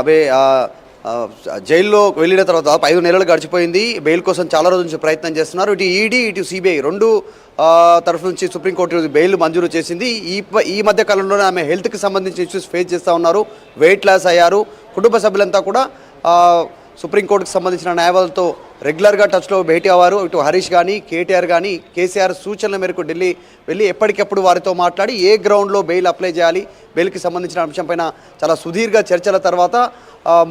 అబే జైల్లో వెళ్ళిన తర్వాత 5 నెలలు గడిచిపోయింది. బెయిల్ కోసం చాలా రోజుల నుంచి ప్రయత్నం చేస్తున్నారు. ఇటు ఈడీ ఇటు సిబిఐ రెండు తరఫు నుంచి సుప్రీంకోర్టు బెయిల్ మంజూరు చేసింది. ఈ మధ్య కాలంలోనే ఆమె హెల్త్కి సంబంధించిన ఇష్యూస్ ఫేస్ చేస్తూ ఉన్నారు. వెయిట్ లాస్ అయ్యారు. కుటుంబ సభ్యులంతా కూడా సుప్రీంకోర్టుకు సంబంధించిన న్యాయవాదులతో రెగ్యులర్గా టచ్లో భేటీ అవ్వారు. ఇటు హరీష్ కానీ కేటీఆర్ కానీ కేసీఆర్ సూచనల మేరకు ఢిల్లీ వెళ్ళి ఎప్పటికెప్పుడు వారితో మాట్లాడి ఏ గ్రౌండ్లో బెయిల్ అప్లై చేయాలి, బెయిల్కి సంబంధించిన అంశంపైన చాలా సుదీర్ఘ చర్చల తర్వాత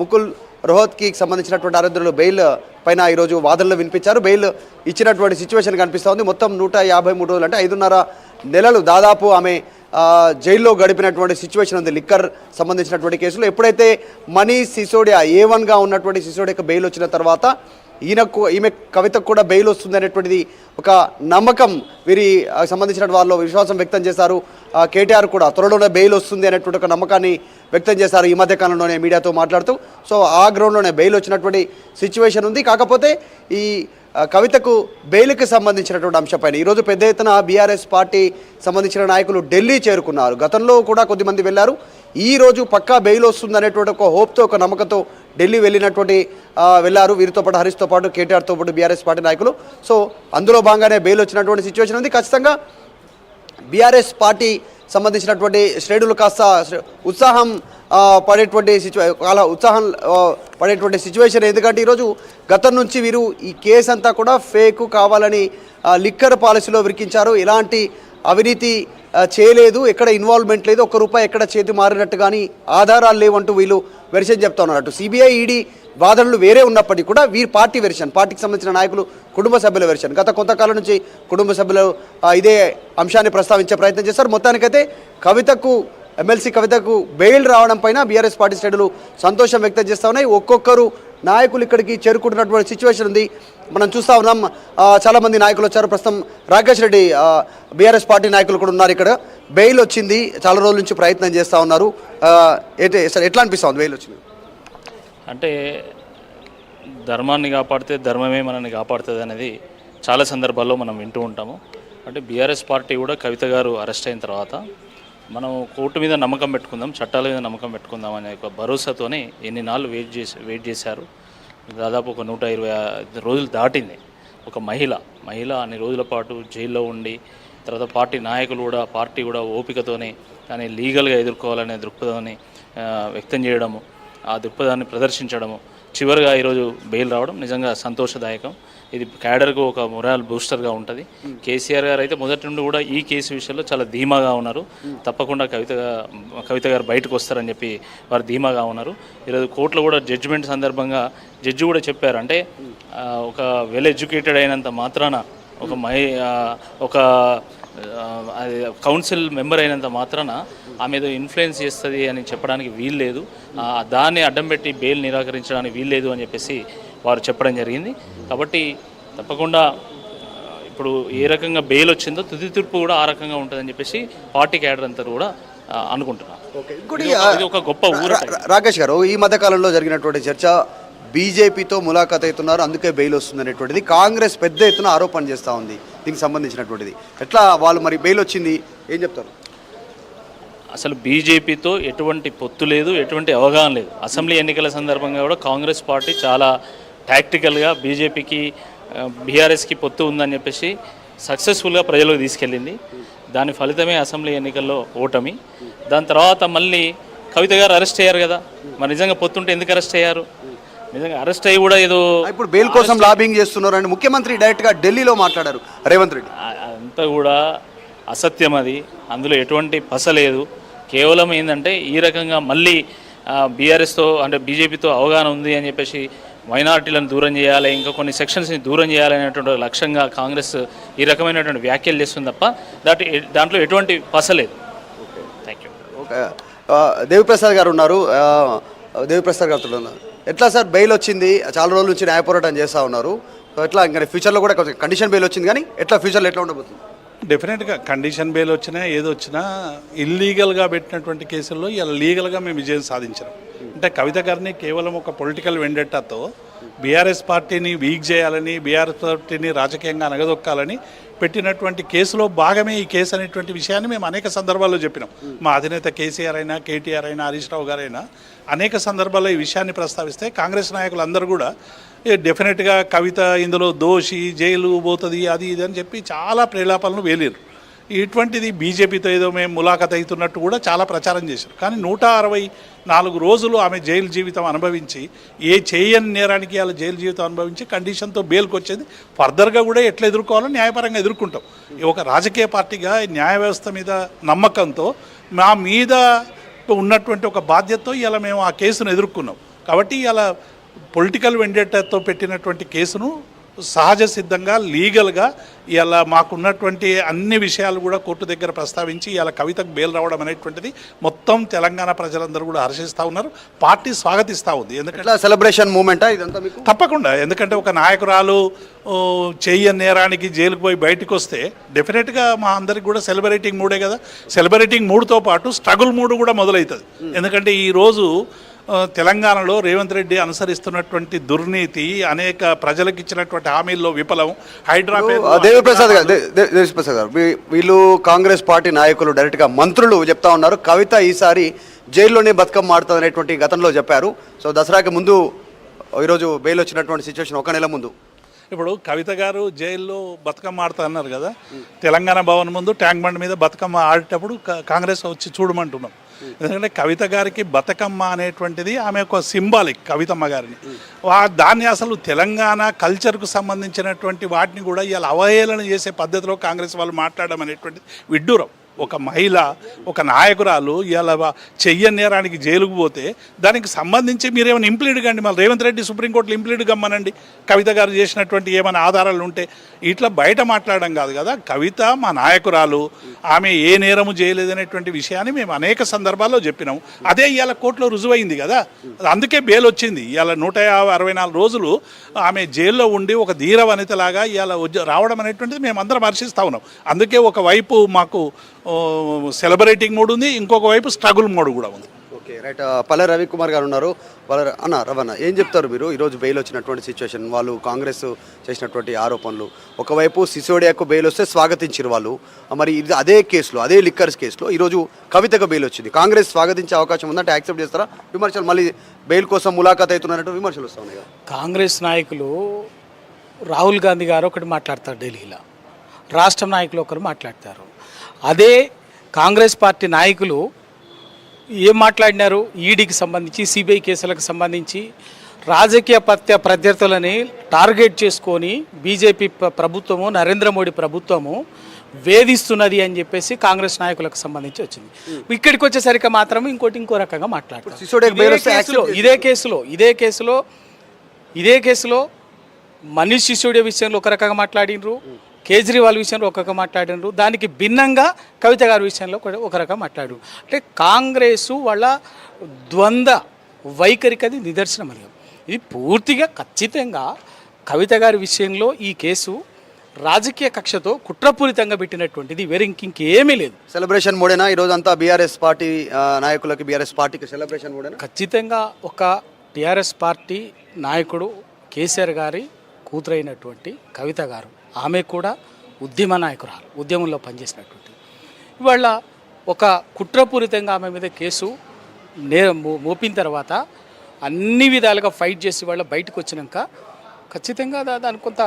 ముకుల్ రోహత్కి సంబంధించినటువంటి ఆరోగ్యులు బెయిల్ పైన ఈరోజు వాదనలు వినిపించారు. బెయిల్ ఇచ్చినటువంటి సిచ్యువేషన్ కనిపిస్తూ ఉంది. మొత్తం 153 రోజులు అంటే 5.5 నెలలు దాదాపు ఆమె జైల్లో గడిపినటువంటి సిచ్యువేషన్ ఉంది. లిక్కర్ సంబంధించినటువంటి కేసులో ఎప్పుడైతే మనీష్ సిసోడియా A1గా ఉన్నటువంటి సిసోడియాకి బెయిల్ వచ్చిన తర్వాత ఈమె కవితకు కూడా బెయిల్ వస్తుంది అనేటువంటిది ఒక నమ్మకం వీరి సంబంధించిన వాళ్ళు విశ్వాసం వ్యక్తం చేశారు. కేటీఆర్ కూడా త్వరలోనే బెయిల్ వస్తుంది అనేటువంటి ఒక నమ్మకాన్ని వ్యక్తం చేశారు ఈ మధ్యకాలంలోనే మీడియాతో మాట్లాడుతూ. సో ఆ గ్రౌండ్లోనే బెయిల్ వచ్చినటువంటి సిచ్యువేషన్ ఉంది. కాకపోతే ఈ కవితకు బెయిల్కి సంబంధించినటువంటి అంశంపైన ఈరోజు పెద్ద ఎత్తున బీఆర్ఎస్ పార్టీ సంబంధించిన నాయకులు ఢిల్లీ చేరుకున్నారు. గతంలో కూడా కొద్దిమంది వెళ్ళారు. ఈరోజు పక్కా బెయిల్ వస్తుంది అనేటువంటి ఒక హోప్తో ఒక నమ్మకంతో ఢిల్లీ వెళ్ళారు. వీరితో పాటు హరీష్తో పాటు కేటీఆర్తో పాటు బీఆర్ఎస్ పార్టీ నాయకులు. సో అందులో భాగంగానే బెయిల్ వచ్చినటువంటి సిచ్యువేషన్ ఉంది. ఖచ్చితంగా బీఆర్ఎస్ పార్టీ సంబంధించినటువంటి శ్రేణులు కాస్త ఉత్సాహం పడేటువంటి సిచ్యువేషన్. ఎందుకంటే ఈరోజు గతం నుంచి వీరు ఈ కేసు అంతా కూడా ఫేక్ కావాలని లిక్కర్ పాలసీలో విరికించారు. ఎలాంటి అవినీతి చేయలేదు, ఎక్కడ ఇన్వాల్వ్మెంట్ లేదు, ₹1 ఎక్కడ చేతి మారినట్టు కానీ ఆధారాలు లేవంటూ వీళ్ళు వెర్షన్ చెప్తా ఉన్నారు. సిబిఐ ఈడీ వాదనలు వేరే ఉన్నప్పటికీ కూడా వీరి పార్టీ వెర్షన్, పార్టీకి సంబంధించిన నాయకులు కుటుంబ సభ్యుల వెర్షన్. గత కొంతకాలం నుంచి కుటుంబ సభ్యులు ఇదే అంశాన్ని ప్రస్తావించే ప్రయత్నం చేశారు. మొత్తానికైతే ఎమ్మెల్సీ కవితకు బెయిల్ రావడం పైన బీఆర్ఎస్ పార్టీ శ్రేణులు సంతోషం వ్యక్తం చేస్తూ ఉన్నాయి. ఒక్కొక్కరు నాయకులు ఇక్కడికి చేరుకుంటున్నటువంటి సిచ్యువేషన్ ఉంది. మనం చూస్తూ ఉన్నాం. చాలామంది నాయకులు వచ్చారు. ప్రస్తుతం రాకేష్ రెడ్డి బీఆర్ఎస్ పార్టీ నాయకులు కూడా ఉన్నారు ఇక్కడ. బెయిల్ వచ్చింది, చాలా రోజుల నుంచి ప్రయత్నం చేస్తూ ఉన్నారు. ఎట్లా అనిపిస్తుంది బెయిల్ వచ్చింది అంటే? ధర్మాన్ని కాపాడితే ధర్మమే మనల్ని కాపాడుతుంది అనేది చాలా సందర్భాల్లో మనం వింటూ ఉంటాము. అంటే బీఆర్ఎస్ పార్టీ కూడా కవిత గారు అరెస్ట్ అయిన తర్వాత మనం కోర్టు మీద నమ్మకం పెట్టుకుందాం, చట్టాల మీద నమ్మకం పెట్టుకుందాం అనే ఒక భరోసాతోనే ఎన్ని నాళ్ళు వెయిట్ చేశారు. దాదాపు ఒక 125 రోజులు దాటింది. ఒక మహిళ అన్ని రోజుల పాటు జైల్లో ఉండి తర్వాత పార్టీ కూడా ఓపికతోనే దాన్ని లీగల్గా ఎదుర్కోవాలనే దృక్పథాన్ని వ్యక్తం చేయడము, ఆ దృక్పథాన్ని ప్రదర్శించడము, చివరిగా ఈరోజు బెయిల్ రావడం నిజంగా సంతోషదాయకం. ఇది క్యాడర్కు ఒక మొరాల్ బూస్టర్గా ఉంటుంది. కేసీఆర్ గారు అయితే మొదటి నుండి కూడా ఈ కేసు విషయంలో చాలా ధీమాగా ఉన్నారు. తప్పకుండా కవిత గారు బయటకు వస్తారని చెప్పి వారు ధీమాగా ఉన్నారు. ఈరోజు కోర్టులో కూడా జడ్జిమెంట్ సందర్భంగా జడ్జి కూడా చెప్పారు. అంటే ఒక వెల్ ఎడ్యుకేటెడ్ అయినంత మాత్రాన ఒక కౌన్సిల్ మెంబర్ అయినంత మాత్రాన ఆమె ఏదో ఇన్ఫ్లుయెన్స్ చేస్తుంది అని చెప్పడానికి వీల్లేదు, దాన్ని అడ్డం పెట్టి బెయిల్ నిరాకరించడానికి వీల్లేదు అని చెప్పేసి వారు చెప్పడం జరిగింది. కాబట్టి తప్పకుండా ఇప్పుడు ఏ రకంగా బెయిల్ వచ్చిందో తుది తీర్పు కూడా ఆ రకంగా ఉంటుందని చెప్పేసి పార్టీ క్యాడర్ అంతా కూడా అనుకుంటున్నారు. ఇది ఒక గొప్ప రాకేష్ గారు, ఈ మధ్యకాలంలో జరిగినటువంటి చర్చ బీజేపీతో ములాఖాత్ అవుతున్నారు, అందుకే బెయిల్ వస్తుంది అనేటువంటిది కాంగ్రెస్ పెద్ద ఎత్తున ఆరోపణ చేస్తూ ఉంది. దీనికి సంబంధించినటువంటిది ఎట్లా వాళ్ళు మరి బెయిల్ వచ్చింది ఏం చెప్తారు? అసలు బీజేపీతో ఎటువంటి పొత్తు లేదు, ఎటువంటి అవగాహన లేదు. అసెంబ్లీ ఎన్నికల సందర్భంగా కూడా కాంగ్రెస్ పార్టీ చాలా టాక్టికల్గా బీజేపీకి బీఆర్ఎస్కి పొత్తు ఉందని చెప్పేసి సక్సెస్ఫుల్గా ప్రజలకు తీసుకెళ్ళింది. దాని ఫలితమే అసెంబ్లీ ఎన్నికల్లో ఓటమి. దాని తర్వాత మళ్ళీ కవిత గారు అరెస్ట్ అయ్యారు కదా. మరి నిజంగా పొత్తుంటే ఎందుకు అరెస్ట్ అయ్యారు? నిజంగా అరెస్ట్ అయ్యి కూడా ఏదో ఇప్పుడు బెయిల్ కోసం లాబింగ్ చేస్తున్నారు అని ముఖ్యమంత్రి డైరెక్ట్గా ఢిల్లీలో మాట్లాడారు రేవంత్ రెడ్డి. అంతా కూడా అసత్యం. అది అందులో ఎటువంటి పస లేదు. కేవలం ఏంటంటే ఈ రకంగా మళ్ళీ బీఆర్ఎస్తో అంటే బీజేపీతో అవగాహన ఉంది అని చెప్పేసి మైనారిటీలను దూరం చేయాలి, ఇంకా కొన్ని సెక్షన్స్ని దూరం చేయాలనేటువంటి లక్ష్యంగా కాంగ్రెస్ ఈ రకమైనటువంటి వ్యాఖ్యలు చేస్తుంది తప్ప దాంట్లో ఎటువంటి పస లేదు. Thank you. ఓకే, దేవిప్రసాద్ గారు ఉన్నారు. దేవిప్రసాద్ గారు ఉన్నారు. ఎట్లా సార్ బెయిల్ వచ్చింది? చాలా రోజుల నుంచి న్యాయ పోరాటం చేస్తూ ఉన్నారు. ఎట్లా ఇంకా ఫ్యూచర్లో కూడా కండిషన్ బెయిల్ వచ్చింది కానీ ఎట్లా ఫ్యూచర్లో ఎట్లా ఉండబోతుంది? డెఫినెట్గా కండిషన్ బెయిల్ వచ్చినా ఏదో వచ్చినా ఇల్లీగల్గా పెట్టినటువంటి కేసుల్లో ఇలా లీగల్గా మేము విజయం సాధించాం. అంటే కవిత గారిని కేవలం ఒక పొలిటికల్ వెండెట్టాతో బీఆర్ఎస్ పార్టీని వీక్ చేయాలని, బీఆర్ఎస్ పార్టీని రాజకీయంగా అనగదొక్కాలని పెట్టినటువంటి కేసులో భాగమే ఈ కేసు అనేటువంటి విషయాన్ని మేము అనేక సందర్భాల్లో చెప్పినాం. మా అధినేత కేసీఆర్ అయినా, కేటీఆర్ అయినా, హరీష్ రావు గారైనా అనేక సందర్భాల్లో ఈ విషయాన్ని ప్రస్తావిస్తే కాంగ్రెస్ నాయకులందరూ కూడా డెఫినెట్గా కవిత ఇందులో దోషి, జైలు పోతుంది, అది ఇది అని చెప్పి చాలా ప్రేలాపనలు వేలేరు. ఇటువంటిది బీజేపీతో ఏదో మేము ములాఖత్ అవుతున్నట్టు కూడా చాలా ప్రచారం చేశారు. కానీ 164 రోజులు ఆమె జైలు జీవితం అనుభవించి, ఏ చేయని నేరానికి అలా జైలు జీవితం అనుభవించి కండిషన్తో బెయిల్కి వచ్చేది. ఫర్దర్గా కూడా ఎట్లా ఎదుర్కోవాలో న్యాయపరంగా ఎదుర్కొంటాం. ఒక రాజకీయ పార్టీగా న్యాయ వ్యవస్థ మీద నమ్మకంతో మా మీద ఉన్నటువంటి ఒక బాధ్యతతో ఇలా మేము ఆ కేసును ఎదుర్కొన్నాం. కాబట్టి ఇలా పొలిటికల్ వెండెట్టాతో పెట్టినటువంటి కేసును సహజ సిద్ధంగా, లీగల్గా ఇలా మాకున్నటువంటి అన్ని విషయాలు కూడా కోర్టు దగ్గర ప్రస్తావించి ఇలా కవితకు బెయిల్ రావడం అనేటువంటిది మొత్తం తెలంగాణ ప్రజలందరూ కూడా హర్షిస్తూ ఉన్నారు. పార్టీ స్వాగతిస్తూ ఉంది. ఎందుకంటే సెలబ్రేషన్ మూమెంటా ఇదంతా మీకు? తప్పకుండా. ఎందుకంటే ఒక నాయకురాలు చెయ్యని నేరానికి జైలుకు పోయి బయటకు వస్తే డెఫినెట్గా మా అందరికి కూడా సెలబ్రేటింగ్ మూడే కదా. సెలబ్రేటింగ్ మూడ్తో పాటు స్ట్రగుల్ మూడ్ కూడా మొదలవుతుంది. ఎందుకంటే ఈరోజు తెలంగాణలో రేవంత్ రెడ్డి అనుసరిస్తున్నటువంటి దుర్నీతి, అనేక ప్రజలకు ఇచ్చినటువంటి హామీల్లో విఫలం, దేవిప్రసాద్ గారు వీళ్ళు కాంగ్రెస్ పార్టీ నాయకులు డైరెక్ట్గా మంత్రులు చెప్తా ఉన్నారు కవిత ఈసారి జైల్లోనే బతుకమ్మ ఆడుతుంది అనేటువంటి గతంలో చెప్పారు. సో దసరాకి ముందు ఈరోజు బెయిల్ వచ్చినటువంటి సిచ్యువేషన్ ఒక నెల ముందు. ఇప్పుడు కవిత గారు జైల్లో బతుకమ్మ ఆడుతా అన్నారు కదా. తెలంగాణ భవన్ ముందు ట్యాంక్ బండ్ మీద బతుకమ్మ ఆడేటప్పుడు కాంగ్రెస్ వచ్చి చూడమంటున్నాం. ఎందుకంటే కవిత గారికి బతుకమ్మ అనేటువంటిది ఆమె ఒక సింబాలిక్. కవితమ్మ గారిని దాన్ని అసలు తెలంగాణ కల్చర్కు సంబంధించినటువంటి వాటిని కూడా ఇలా అవహేళన చేసే పద్ధతిలో కాంగ్రెస్ వాళ్ళు మాట్లాడడం అనేటువంటిది విడ్డూరం. ఒక మహిళ, ఒక నాయకురాలు ఇలా చెయ్యని నేరానికి జైలుకు పోతే దానికి సంబంధించి మీరేమైనా ఇంప్లీడ్ కండి, మళ్ళీ రేవంత్ రెడ్డి సుప్రీంకోర్టులో ఇంప్లీడ్ కమ్మనండి. కవిత గారు చేసినటువంటి ఏమైనా ఆధారాలు ఉంటే ఇట్లా బయట మాట్లాడడం కాదు కదా. కవిత మా నాయకురాలు, ఆమె ఏ నేరము చేయలేదనేటువంటి విషయాన్ని మేము అనేక సందర్భాల్లో చెప్పినాము. అదే ఇవాళ కోర్టులో రుజువైంది కదా. అందుకే బెయిల్ వచ్చింది. ఇవాళ 164 రోజులు ఆమె జైల్లో ఉండి ఒక ధీర వనితలాగా ఇవాళ రావడం అనేటువంటిది మేము అందరం హర్షిస్తూ ఉన్నాం. అందుకే ఒకవైపు మాకు సెలబ్రేటింగ్ మోడ్ ఉంది, ఇంకొక వైపు స్ట్రగుల్ మోడ్ కూడా ఉంది. Okay, right. పల్లె రవికుమార్ గారు ఉన్నారు. రవణ, ఏం చెప్తారు మీరు? ఈరోజు బెయిల్ వచ్చినటువంటి సిచ్యువేషన్, వాళ్ళు కాంగ్రెస్ చేసినటువంటి ఆరోపణలు, ఒకవైపు సిసోడియాకు బెయిల్ వస్తే స్వాగతించారు వాళ్ళు. మరి ఇది అదే కేసులో, అదే లిక్కర్స్ కేసులో ఈరోజు కవితకు బెయిల్ వచ్చింది. కాంగ్రెస్ స్వాగతించే అవకాశం ఉందంటే యాక్సెప్ట్ చేస్తారా? విమర్శలు మళ్ళీ బెయిల్ కోసం ములాఖాత్ అవుతున్నట్టు విమర్శలు వస్తూ ఉన్నాయి కదా. కాంగ్రెస్ నాయకులు రాహుల్ గాంధీ గారు ఒకటి మాట్లాడతారు ఢిల్లీలో, రాష్ట్ర నాయకులు ఒకరు మాట్లాడతారు. అదే కాంగ్రెస్ పార్టీ నాయకులు ఏం మాట్లాడినారు? ఈడీకి సంబంధించి, సిబిఐ కేసులకు సంబంధించి రాజకీయ ప్రత్యర్థులని టార్గెట్ చేసుకొని బీజేపీ ప్రభుత్వము, నరేంద్ర మోడీ ప్రభుత్వము వేధిస్తున్నది అని చెప్పేసి కాంగ్రెస్ నాయకులకు సంబంధించి వచ్చింది. ఇక్కడికి వచ్చేసరికి మాత్రం ఇంకో రకంగా మాట్లాడతారు. ఇదే కేసులో మనీష్ సిసోడియా విషయంలో ఒక రకంగా మాట్లాడినరు, కేజ్రీవాల్ విషయంలో ఒక రకంగా మాట్లాడినారు, దానికి భిన్నంగా కవిత గారి విషయంలో ఒక రకంగా మాట్లాడారు. అంటే కాంగ్రెసు వాళ్ళ ద్వంద్వ వైఖరికి అది నిదర్శనం. అది ఇది పూర్తిగా ఖచ్చితంగా కవిత గారి విషయంలో ఈ కేసు రాజకీయ కక్షతో కుట్రపూరితంగా పెట్టినటువంటిది, వేరే ఇంకేమీ లేదు. సెలబ్రేషన్ మోడేనా ఈరోజు అంతా? బీఆర్ఎస్ పార్టీ నాయకులకి, బీఆర్ఎస్ పార్టీకి సెలబ్రేషన్ మోడేనా? ఖచ్చితంగా ఒక టీఆర్ఎస్ పార్టీ నాయకుడు కేసీఆర్ గారి కూతురైనటువంటి కవిత గారు, ఆమె కూడా ఉద్యమ నాయకురాలు, ఉద్యమంలో పనిచేసినటువంటి, ఇవాళ ఒక కుట్రపూరితంగా ఆమె మీద కేసు మోపిన తర్వాత అన్ని విధాలుగా ఫైట్ చేసి వాళ్ళ బయటకు వచ్చినాక ఖచ్చితంగా దానికి కొంత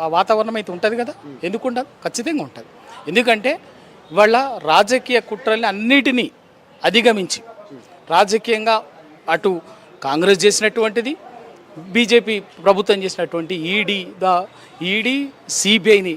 ఆ వాతావరణం అయితే ఉంటుంది కదా. ఎందుకు ఉండదు? ఖచ్చితంగా ఉంటుంది. ఎందుకంటే ఇవాళ రాజకీయ కుట్రల్ని అన్నిటినీ అధిగమించి రాజకీయంగా అటు కాంగ్రెస్ చేసినటువంటిది, బీజేపీ ప్రభుత్వం చేసినటువంటి ఈడీ, సిబిఐని